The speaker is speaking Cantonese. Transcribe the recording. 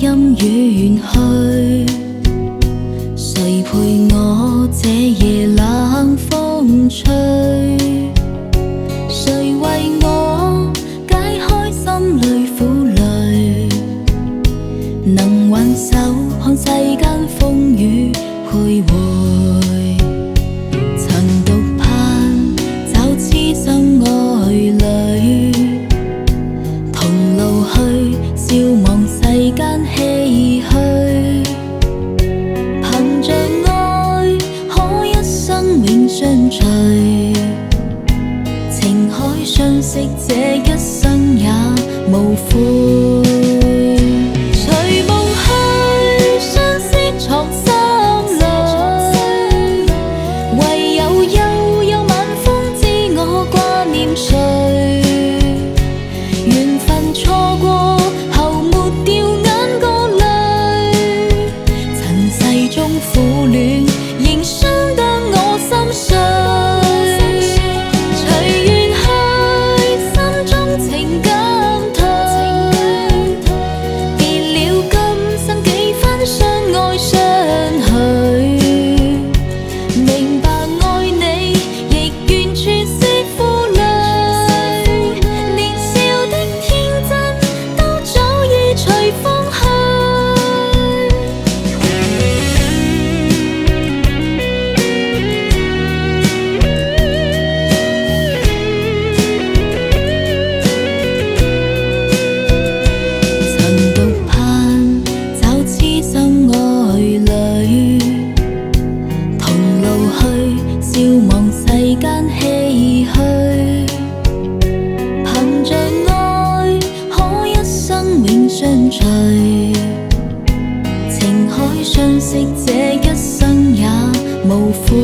陰遠去，誰陪我這夜冷風吹？誰為我解開心裏苦累？能挽手看世間風雨徘徊，曾獨盼找痴心愛侶，同路去笑望世間唏噓。憑着愛可一生永相隨，情海相識這一生也無悔。苦戀仍傷得我心碎，隨緣去，心中情感退，別了今生幾分相愛相許，明白愛你亦願全是負累，年少的天真都早已隨風去。笑望世間唏噓，憑着愛可一生永相隨，情海相識這一生也無悔。